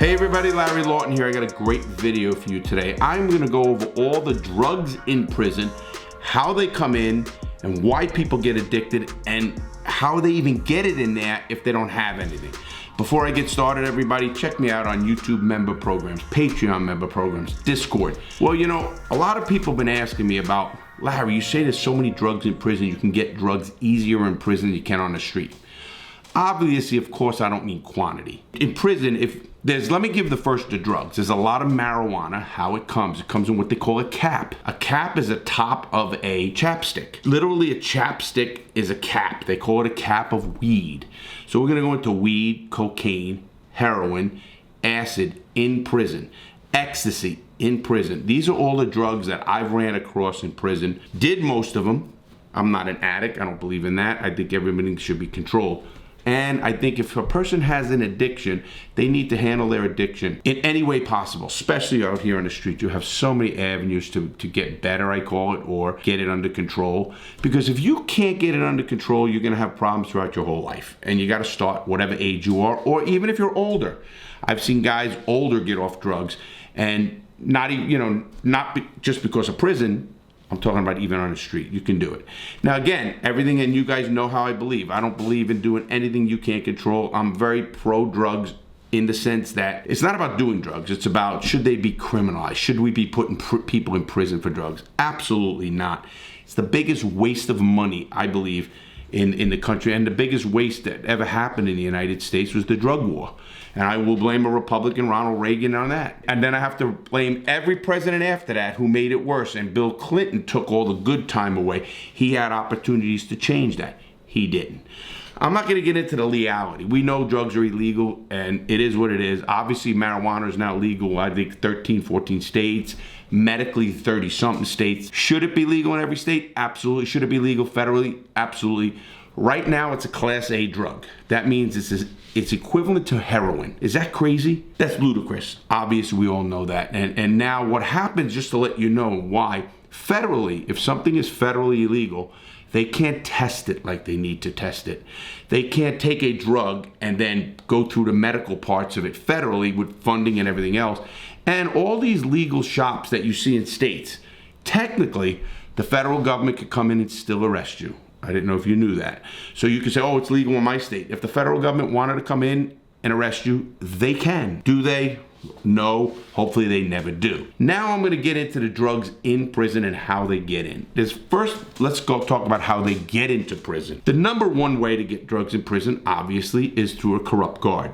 Hey everybody, Larry Lawton here. I got a great video for you today. I'm gonna go over all the drugs in prison, how they come in, and why people get addicted, and how they even get it in there if they don't have anything. Before I get started, everybody, check me out on YouTube member programs, Patreon member programs, Discord. Well, you know, a lot of people have been asking me about, Larry, you say there's so many drugs in prison, you can get drugs easier in prison than you can on the street. Obviously, of course, I don't mean quantity. In prison, let me give the first the drugs. There's a lot of marijuana. How it comes in what they call a cap. A cap is a top of a chapstick. Literally, a chapstick is a cap. They call it a cap of weed. So we're gonna go into weed, cocaine, heroin, acid in prison, ecstasy in prison. These are all the drugs that I've ran across in prison. Did most of them. I'm not an addict. I don't believe in that. I think everybody should be controlled. And I think if a person has an addiction, they need to handle their addiction in any way possible, especially out here on the street. You have so many avenues to get better, I call it, or get it under control. Because if you can't get it under control, you're gonna have problems throughout your whole life. And you gotta start whatever age you are, or even if you're older. I've seen guys older get off drugs, and not just because of prison. I'm talking about even on the street. You can do it. Now again, everything, and you guys know how I believe. I don't believe in doing anything you can't control. I'm very pro-drugs in the sense that it's not about doing drugs. It's about, should they be criminalized? Should we be putting people in prison for drugs? Absolutely not. It's the biggest waste of money, I believe, in the country, and the biggest waste that ever happened in the United States was the drug war. And I will blame a Republican, Ronald Reagan, on that. And then I have to blame every president after that who made it worse. And Bill Clinton took all the good time away. He had opportunities to change that. He didn't. I'm not gonna get into the legality. We know drugs are illegal, and it is what it is. Obviously, marijuana is now legal, I think 13, 14 states. Medically, 30-something states. Should it be legal in every state? Absolutely. Should it be legal federally? Absolutely. Right now, it's a Class A drug. That means it's equivalent to heroin. Is that crazy? That's ludicrous. Obviously, we all know that. And now what happens, just to let you know why, federally, if something is federally illegal, they can't test it like they need to test it. They can't take a drug and then go through the medical parts of it federally with funding and everything else. And all these legal shops that you see in states, technically, the federal government could come in and still arrest you. I didn't know if you knew that. So you could say, oh, it's legal in my state. If the federal government wanted to come in and arrest you, they can. Do they? No. Hopefully they never do. Now I'm gonna get into the drugs in prison and how they get in. First, let's go talk about how they get into prison. The number one way to get drugs in prison, obviously, is through a corrupt guard.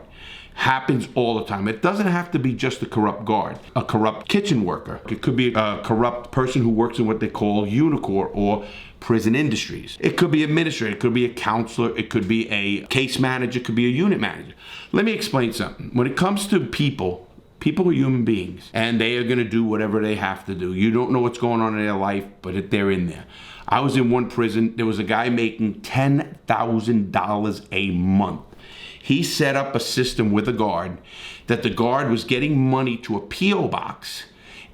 Happens all the time. It doesn't have to be just a corrupt guard, a corrupt kitchen worker. It could be a corrupt person who works in what they call Unicor or prison industries. It could be administrator, it could be a counselor, it could be a case manager, it could be a unit manager. Let me explain something. When it comes to people are human beings, and they are gonna do whatever they have to do. You don't know what's going on in their life, but they're in there. I was in one prison, there was a guy making $10,000 a month. He set up a system with a guard that the guard was getting money to a P.O. box,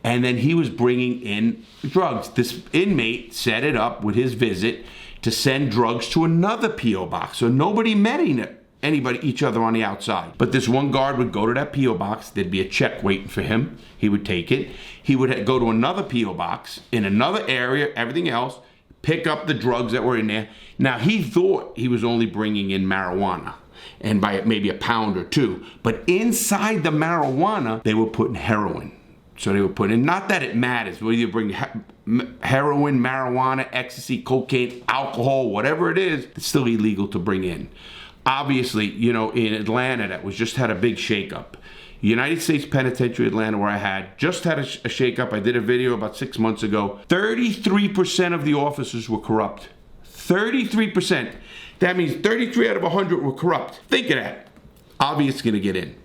and then he was bringing in drugs. This inmate set it up with his visit to send drugs to another P.O. box. So nobody met each other on the outside. But this one guard would go to that P.O. box. There'd be a check waiting for him. He would take it. He would go to another P.O. box in another area, everything else, pick up the drugs that were in there. Now, he thought he was only bringing in marijuana, and by maybe a pound or two. But inside the marijuana, they were putting heroin. So they were putting, not that it matters, whether you bring heroin, marijuana, ecstasy, cocaine, alcohol, whatever it is, it's still illegal to bring in. Obviously, you know, in Atlanta, that was just had a big shakeup. United States Penitentiary Atlanta, where I had just had a shakeup. I did a video about 6 months ago. 33% of the officers were corrupt. 33%. That means 33 out of 100 were corrupt. Think of that. Obviously gonna get in.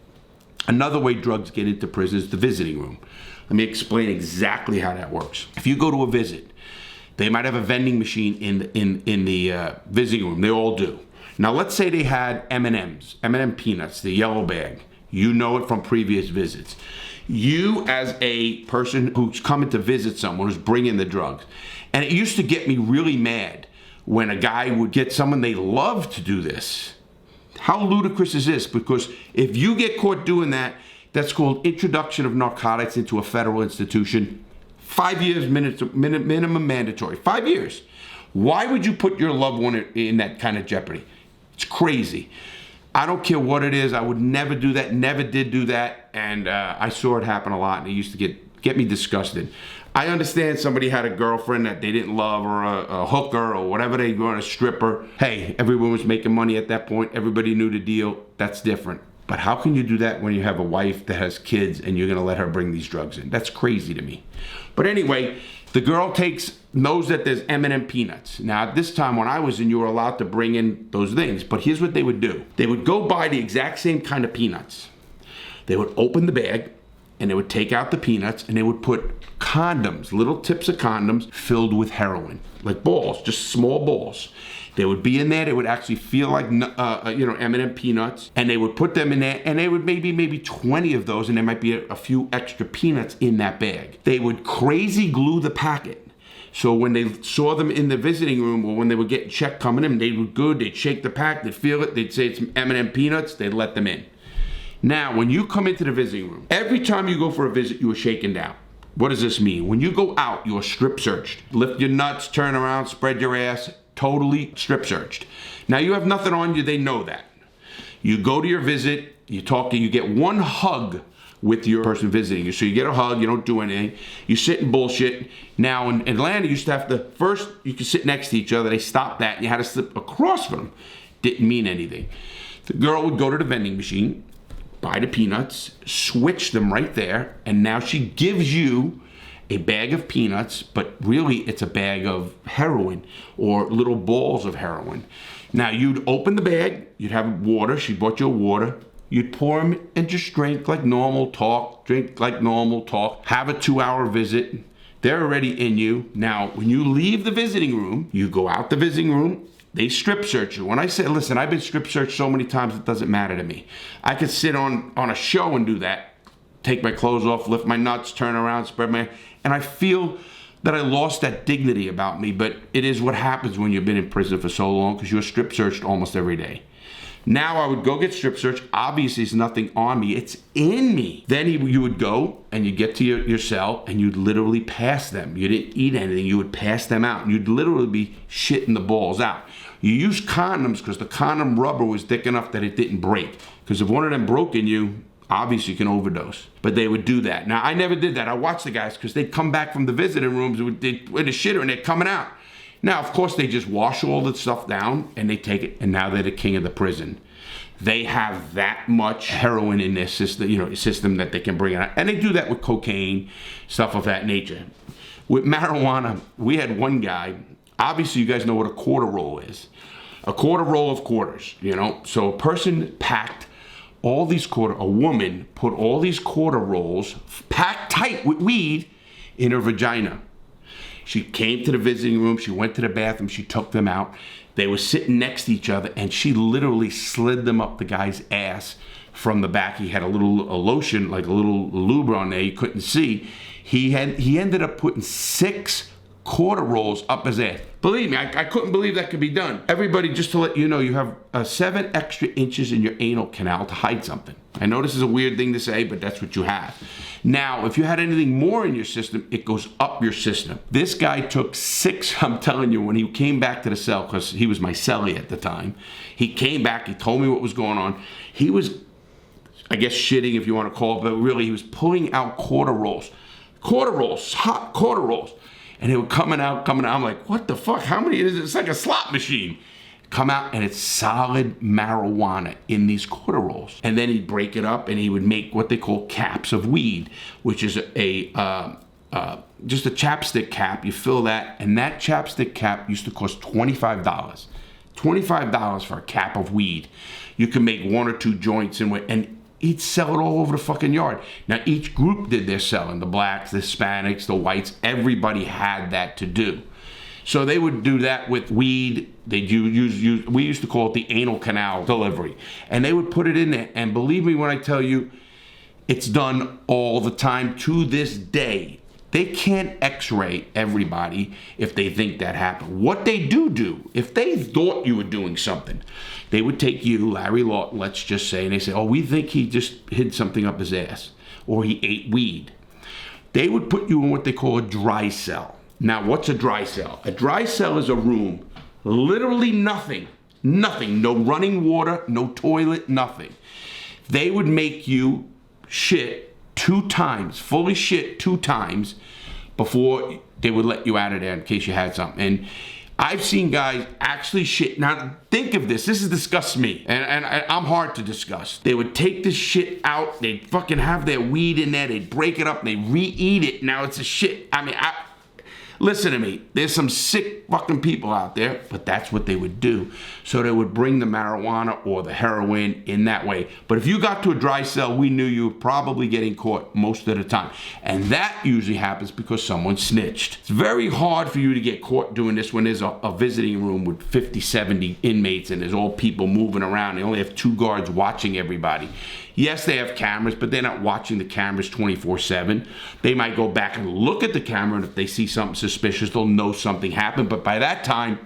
Another way drugs get into prison is the visiting room. Let me explain exactly how that works. If you go to a visit, they might have a vending machine in the visiting room. They all do. Now let's say they had M&Ms, M&M peanuts, the yellow bag. You know it from previous visits. You, as a person who's coming to visit someone who's bringing the drugs, and it used to get me really mad when a guy would get someone they love to do this. How ludicrous is this? Because if you get caught doing that, that's called Introduction of Narcotics into a Federal Institution. 5 years minimum mandatory. 5 years. Why would you put your loved one in that kind of jeopardy? It's crazy. I don't care what it is. I would never do that, never did do that. And I saw it happen a lot, and it used to get me disgusted. I understand somebody had a girlfriend that they didn't love, or a hooker, or whatever they were, a stripper. Hey, everyone was making money at that point. Everybody knew the deal. That's different. But how can you do that when you have a wife that has kids and you're gonna let her bring these drugs in? That's crazy to me. But anyway, the girl knows that there's M&M peanuts. Now, at this time when I was in, you were allowed to bring in those things. But here's what they would do. They would go buy the exact same kind of peanuts. They would open the bag, and they would take out the peanuts, and they would put condoms, little tips of condoms filled with heroin, like balls, just small balls. They would be in there. They would actually feel like M&M peanuts, and they would put them in there, and they would maybe 20 of those, and there might be a few extra peanuts in that bag. They would crazy glue the packet. So when they saw them in the visiting room, or when they would get check coming in, they were good. They'd shake the pack. They'd feel it. They'd say it's M&M peanuts. They'd let them in. Now, when you come into the visiting room, every time you go for a visit, you are shaken down. What does this mean? When you go out, you are strip searched. Lift your nuts, turn around, spread your ass, totally strip searched. Now, you have nothing on you, they know that. You go to your visit, you talk, you get one hug with your person visiting you. So you get a hug, you don't do anything. You sit and bullshit. Now, in Atlanta, you used to have to, first, you could sit next to each other. They stopped that, and you had to slip across from them. Didn't mean anything. The girl would go to the vending machine, buy the peanuts, switch them right there, and now she gives you a bag of peanuts, but really it's a bag of heroin, or little balls of heroin. Now, you'd open the bag, you'd have water, she bought you water, you'd pour them and just drink like normal, talk, have a 2-hour visit. They're already in you. Now, when you leave the visiting room, you go out the visiting room, they strip search you. When I say, listen, I've been strip searched so many times, it doesn't matter to me. I could sit on a show and do that. Take my clothes off, lift my nuts, turn around, spread my, and I feel that I lost that dignity about me, but it is what happens when you've been in prison for so long, because you're strip searched almost every day. Now I would go get strip searched. Obviously, there's nothing on me. It's in me. Then you would go and you get to your cell, and you'd literally pass them. You didn't eat anything. You would pass them out. And you'd literally be shitting the balls out. You use condoms because the condom rubber was thick enough that it didn't break. Because if one of them broke in you, obviously you can overdose. But they would do that. Now, I never did that. I watched the guys because they'd come back from the visiting rooms with the shitter, and they're coming out. Now, of course, they just wash all the stuff down, and they take it, and now they're the king of the prison. They have that much heroin in their system, system that they can bring out. And they do that with cocaine, stuff of that nature. With marijuana, we had one guy, obviously you guys know what a quarter roll is. A quarter roll of quarters, So a person packed all these a woman put all these quarter rolls, packed tight with weed, in her vagina. She came to the visiting room, she went to the bathroom, she took them out. They were sitting next to each other, and she literally slid them up the guy's ass from the back. He had a lotion, like a little lube on there, you couldn't see. He ended up putting 6 quarter rolls up his ass. Believe me, I couldn't believe that could be done. Everybody, just to let you know, you have 7 extra inches in your anal canal to hide something. I know this is a weird thing to say, but that's what you have. Now, if you had anything more in your system, it goes up your system. This guy took 6, I'm telling you, when he came back to the cell, because he was my cellie at the time, he came back, he told me what was going on. He was, I guess, shitting, if you want to call it, but really, he was pulling out quarter rolls, hot quarter rolls. And they were coming out. I'm like, what the fuck? How many is it? It's like a slot machine. Come out, and it's solid marijuana in these quarter rolls. And then he'd break it up, and he would make what they call caps of weed, which is just a chapstick cap. You fill that, and that chapstick cap used to cost $25. $25 for a cap of weed. You can make 1 or 2 joints and he'd sell it all over the fucking yard. Now, each group did their selling. The blacks, the Hispanics, the whites, everybody had that to do. So they would do that with weed. They'd use we used to call it the anal canal delivery. And they would put it in there. And believe me when I tell you, it's done all the time to this day. They can't x-ray everybody if they think that happened. What they do, if they thought you were doing something, they would take you, Larry Lawton, let's just say, and they say, oh, we think he just hid something up his ass, or he ate weed. They would put you in what they call a dry cell. Now, what's a dry cell? A dry cell is a room, literally nothing, no running water, no toilet, nothing. They would make you shit 2 times, fully shit 2 times before they would let you out of there in case you had something. And I've seen guys actually shit. Now think of this. This disgusts me, and I'm hard to discuss. They would take this shit out. They'd fucking have their weed in there. They'd break it up and they'd re-eat it. Now it's a shit. I mean, listen to me. There's some sick fucking people out there, but that's what they would do. So they would bring the marijuana or the heroin in that way. But if you got to a dry cell, we knew you were probably getting caught most of the time. And that usually happens because someone snitched. It's very hard for you to get caught doing this when there's a visiting room with 50, 70 inmates and there's all people moving around. They only have 2 guards watching everybody. Yes, they have cameras, but they're not watching the cameras 24/7. They might go back and look at the camera, and if they see something suspicious, they'll know something happened. But by that time,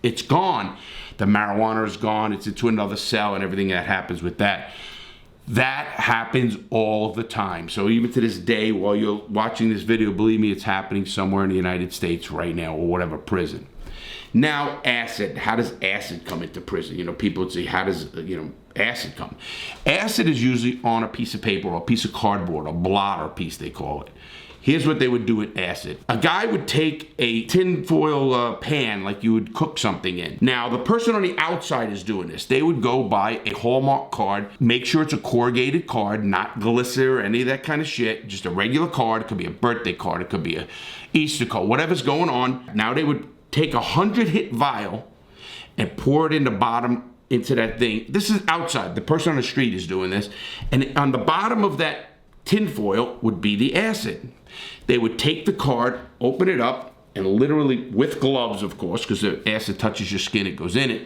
it's gone. The marijuana is gone. It's into another cell and everything that happens with that. That happens all the time. So even to this day, while you're watching this video, believe me, it's happening somewhere in the United States right now or whatever prison. Now, acid. How does acid come into prison? You know, people would say, how does, acid come? Acid is usually on a piece of paper or a piece of cardboard, a blotter piece they call it. Here's what they would do with acid. A guy would take a tin foil pan like you would cook something in. Now, the person on the outside is doing this. They would go buy a Hallmark card, make sure it's a corrugated card, not glitter or any of that kind of shit, just a regular card. It could be a birthday card, it could be a Easter card, whatever's going on. Now they would take 100-hit vial and pour it in the bottom into that thing. This is outside. The person on the street is doing this. And on the bottom of that tin foil would be the acid. They would take the card, open it up, and literally, with gloves, of course, because the acid touches your skin, it goes in it.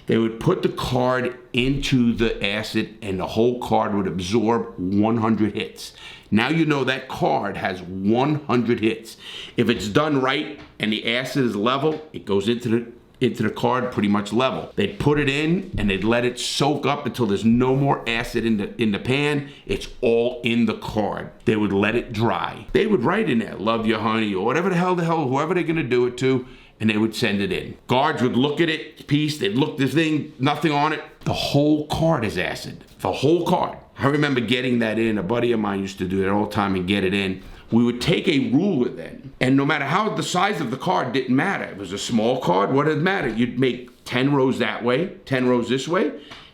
They would put the card into the acid, and the whole card would absorb 100 hits. Now you know that card has 100 hits. If it's done right and the acid is level, it goes into the card pretty much level. They'd put it in and they'd let it soak up until there's no more acid in the pan. It's all in the card. They would let it dry. They would write in there, love you, honey, or whatever the hell, whoever they're gonna do it to, and they would send it in. Guards would look at it, piece, they'd look this thing, nothing on it. The whole card is acid, the whole card. I remember getting that in. A buddy of mine used to do that all the time and get it in. We would take a ruler then, and no matter how the size of the card didn't matter. It was a small card, what did it matter? You'd make 10 rows that way, 10 rows this way,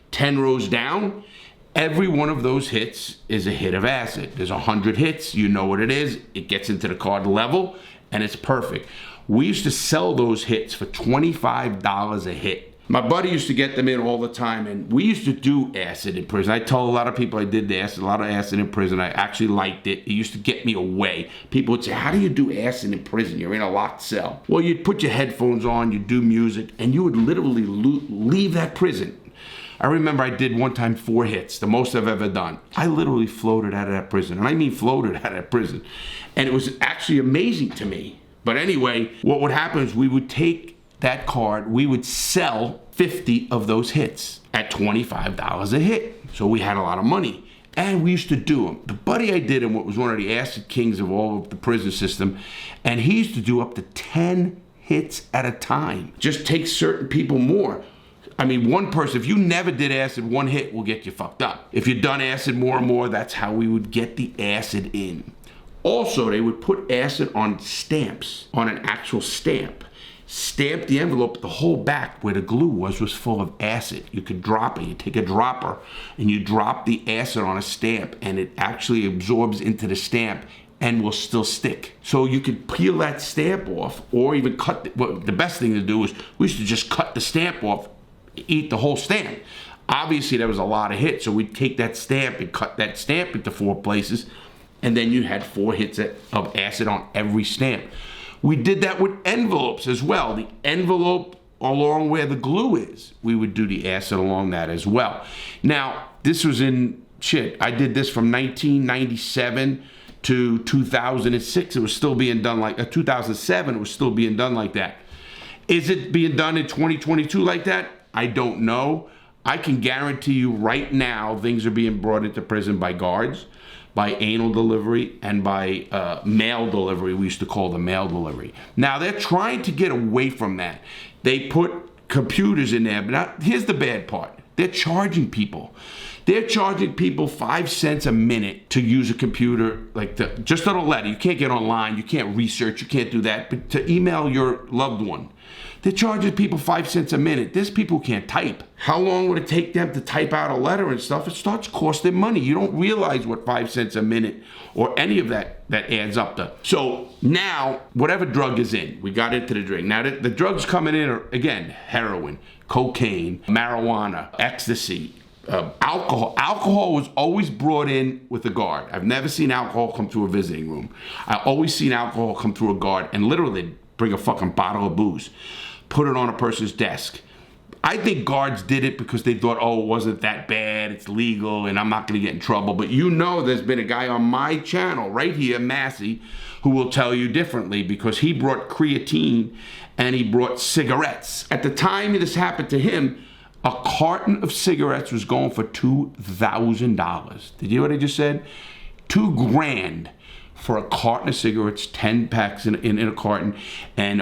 10 rows down. Every one of those hits is a hit of acid. There's 100 hits, you know what it is. It gets into the card level, and it's perfect. We used to sell those hits for $25 a hit. My buddy used to get them in all the time, and we used to do acid in prison. I tell a lot of people I did the acid, a lot of acid in prison. I actually liked it. It used to get me away. People would say, how do you do acid in prison? You're in a locked cell. Well, you'd put your headphones on, you'd do music, and you would literally leave that prison. I remember I did one time 4 hits, the most I've ever done. I literally floated out of that prison, and I mean floated out of that prison. And it was actually amazing to me. But anyway, what would happen is we would take that card, we would sell 50 of those hits at $25 a hit. So we had a lot of money. And we used to do them. The buddy I did him was one of the acid kings of all of the prison system. And he used to do up to 10 hits at a time. Just take certain people more. I mean, one person, if you never did acid, 1 hit will get you fucked up. If you've done acid more and more, that's how we would get the acid in. Also, they would put acid on stamps, on an actual stamp. Stamp the envelope, the whole back where the glue was full of acid. You could drop it. You take a dropper and you drop the acid on a stamp, and it actually absorbs into the stamp and will still stick. So you could peel that stamp off, or even cut the best thing to do is we used to just cut the stamp off, eat the whole stamp. Obviously there was a lot of hits, so we'd take that stamp and cut that stamp into 4 places, and then you had 4 hits of acid on every stamp. We did that with envelopes as well. The envelope along where the glue is, we would do the acid along that as well. Now, this was I did this from 1997 to 2006, it was still being done like 2007, it was still being done like that. Is it being done in 2022 like that? I don't know. I can guarantee you right now, things are being brought into prison by guards, by anal delivery, and by mail delivery. We used to call them mail delivery. Now, they're trying to get away from that. They put computers in there, but now, here's the bad part. They're charging people. They're charging people 5 cents a minute to use a computer, like just on a letter. You can't get online, you can't research, you can't do that, but to email your loved one. They're charging people 5 cents a minute. There's people who can't type. How long would it take them to type out a letter and stuff? It starts costing money. You don't realize what 5 cents a minute or any of that adds up to. So now, whatever drug is in, we got into the drink. Now, the drugs coming in are, again, heroin, cocaine, marijuana, ecstasy, alcohol. Alcohol was always brought in with a guard. I've never seen alcohol come through a visiting room. I always seen alcohol come through a guard and literally bring a fucking bottle of booze, put it on a person's desk. I think guards did it because they thought, oh, it wasn't that bad, it's legal, and I'm not gonna get in trouble. But you know there's been a guy on my channel right here, Massey, who will tell you differently because he brought creatine and he brought cigarettes. At the time this happened to him, a carton of cigarettes was going for $2,000. Did you hear what I just said? $2,000 for a carton of cigarettes, 10 packs in a carton, and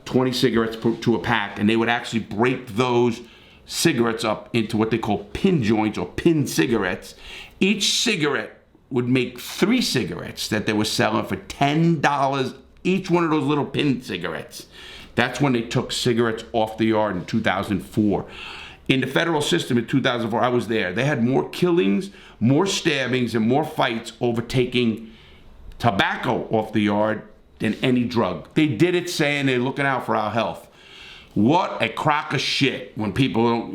20 cigarettes to a pack. And they would actually break those cigarettes up into what they call pin joints or pin cigarettes. Each cigarette would make 3 cigarettes that they were selling for $10 each one of those little pin cigarettes. That's when they took cigarettes off the yard in 2004. In the federal system in 2004, I was there. They had more killings, more stabbings, and more fights over taking tobacco off the yard than any drug. They did it saying they're looking out for our health. What a crock of shit when people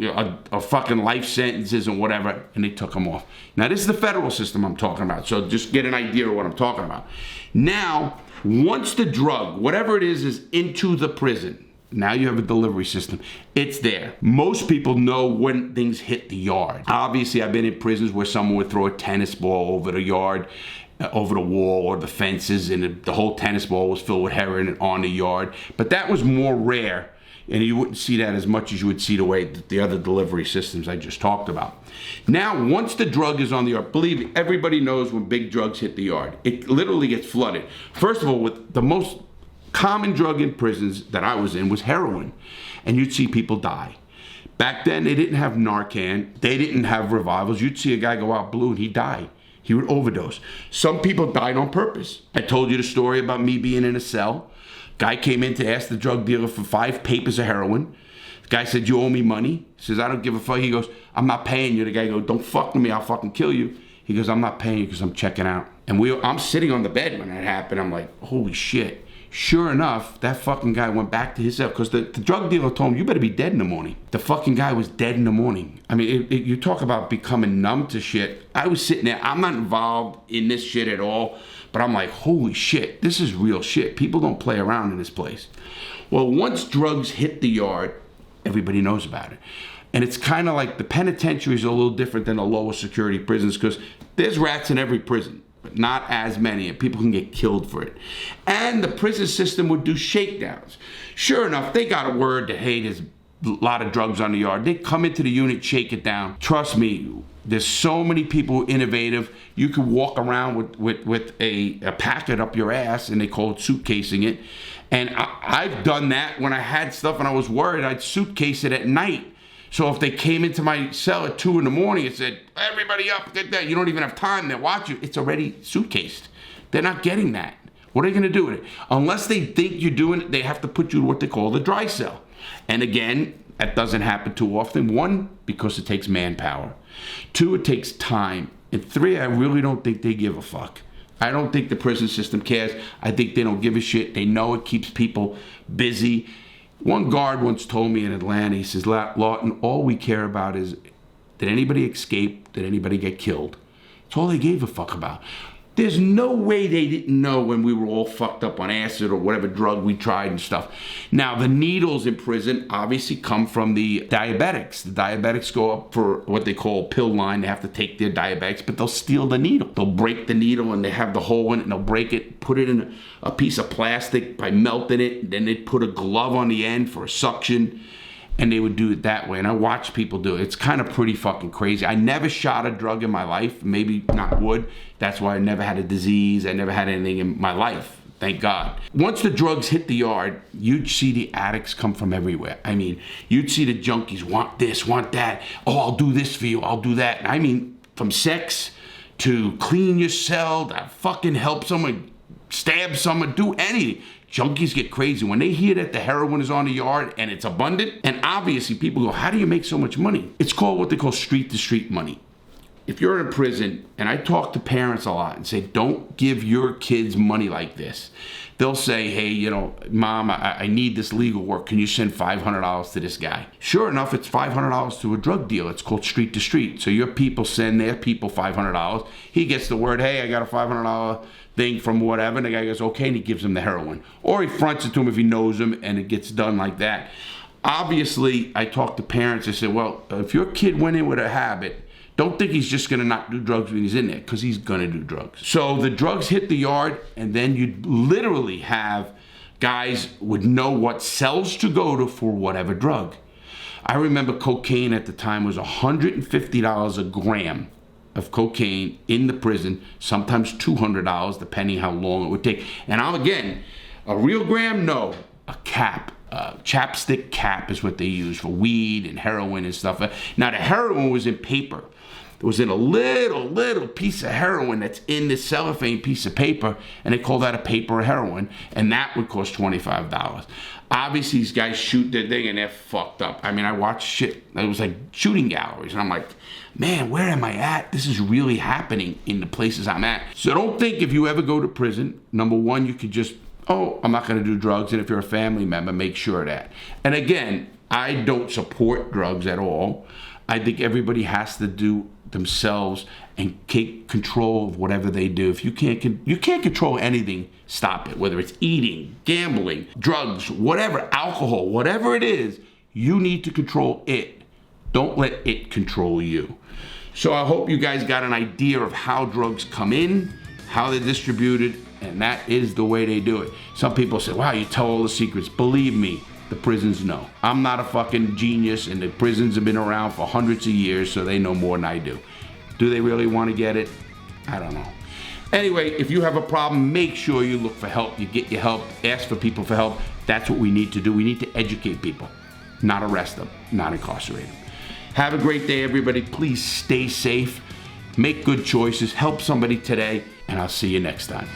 are fucking life sentences and whatever, and they took them off. Now, this is the federal system I'm talking about, so just get an idea of what I'm talking about. Now, once the drug, whatever it is into the prison, now you have a delivery system. It's there. Most people know when things hit the yard. Obviously, I've been in prisons where someone would throw a tennis ball over the yard, over the wall or the fences, and the whole tennis ball was filled with heroin on the yard. But that was more rare, and you wouldn't see that as much as you would see the other delivery systems I just talked about. Now, once the drug is on the yard, believe me, everybody knows when big drugs hit the yard. It literally gets flooded. First of all, with the most common drug in prisons that I was in was heroin, and you'd see people die. Back then, they didn't have Narcan. They didn't have revivals. You'd see a guy go out blue and he'd die. He would overdose. Some people died on purpose. I told you the story about me being in a cell. Guy came in to ask the drug dealer for 5 papers of heroin. The guy said, you owe me money. He says, I don't give a fuck. He goes, I'm not paying you. The guy goes, don't fuck with me. I'll fucking kill you. He goes, I'm not paying you because I'm checking out. And I'm sitting on the bed when that happened. I'm like, holy shit. Sure enough, that fucking guy went back to his cell because the drug dealer told him, you better be dead in the morning. The fucking guy was dead in the morning. I mean, you talk about becoming numb to shit. I was sitting there. I'm not involved in this shit at all, but I'm like, holy shit, this is real shit. People don't play around in this place. Well, once drugs hit the yard, everybody knows about it. And it's kind of like the penitentiaries are a little different than the lower security prisons because there's rats in every prison, but not as many, and people can get killed for it. And the prison system would do shakedowns. Sure enough, they got a word that, hey, there's a lot of drugs on the yard. They come into the unit, shake it down. Trust me, there's so many people innovative. You could walk around with a packet up your ass, and they call it suitcasing it. And I've done that when I had stuff and I was worried. I'd suitcase it at night. So if they came into my cell at 2 in the morning and said, everybody up, get that, you don't even have time, they watch you, it's already suitcased. They're not getting that. What are they gonna do with it? Unless they think you're doing it, they have to put you to what they call the dry cell. And again, that doesn't happen too often. 1, because it takes manpower. 2, it takes time. And 3, I really don't think they give a fuck. I don't think the prison system cares. I think they don't give a shit. They know it keeps people busy. One guard once told me in Atlanta, he says, Lawton, all we care about is, did anybody escape? Did anybody get killed? That's all they gave a fuck about. There's no way they didn't know when we were all fucked up on acid or whatever drug we tried and stuff. Now, the needles in prison obviously come from the diabetics. The diabetics go up for what they call a pill line. They have to take their diabetics, but they'll steal the needle. They'll break the needle and they have the hole in it and they'll break it, put it in a piece of plastic by melting it, and then they'd put a glove on the end for a suction. And they would do it that way. And I watched people do it. It's kind of pretty fucking crazy. I never shot a drug in my life. Maybe not would. That's why I never had a disease. I never had anything in my life. Thank God. Once the drugs hit the yard, you'd see the addicts come from everywhere. I mean, you'd see the junkies want this, want that. Oh, I'll do this for you. I'll do that. I mean, from sex to clean your cell, to fucking help someone, stab someone, do anything. Junkies get crazy when they hear that the heroin is on the yard and it's abundant. And obviously people go, how do you make so much money? It's called what they call street to street money. If you're in prison, and I talk to parents a lot and say, don't give your kids money like this. They'll say, hey, you know, Mom, I need this legal work. Can you send $500 to this guy? Sure enough, it's $500 to a drug deal. It's called street to street. So your people send their people $500. He gets the word, hey, I got a $500 thing from whatever. And the guy goes, okay, and he gives him the heroin. Or he fronts it to him if he knows him, and it gets done like that. Obviously, I talk to parents. I say, well, if your kid went in with a habit, don't think he's just gonna not do drugs when he's in there, because he's gonna do drugs. So the drugs hit the yard, and then you'd literally have guys would know what cells to go to for whatever drug. I remember cocaine at the time was $150 a gram of cocaine in the prison, sometimes $200, depending how long it would take. And I'm again, a real gram, no, a cap. Chapstick cap is what they use for weed and heroin and stuff. Now the heroin was in paper. It was in a little piece of heroin that's in this cellophane piece of paper, and they call that a paper of heroin, and that would cost $25. Obviously, these guys shoot their thing and they're fucked up. I mean, I watched shit. It was like shooting galleries, and I'm like, man, where am I at? This is really happening in the places I'm at. So don't think if you ever go to prison, number one, you could just, oh, I'm not gonna do drugs, and if you're a family member, make sure of that. And again, I don't support drugs at all. I think everybody has to do themselves and take control of whatever they do. If you can't control anything, stop it. Whether it's eating, gambling, drugs, whatever, alcohol, whatever it is, you need to control it. Don't let it control you. So I hope you guys got an idea of how drugs come in, how they're distributed, and that is the way they do it. Some people say, wow, you tell all the secrets. Believe me, the prisons know. I'm not a fucking genius, and the prisons have been around for hundreds of years, so they know more than I do. Do they really want to get it? I don't know. Anyway, if you have a problem, make sure you look for help. You get your help, ask for people for help. That's what we need to do. We need to educate people, not arrest them, not incarcerate them. Have a great day, everybody. Please stay safe, make good choices, help somebody today, and I'll see you next time.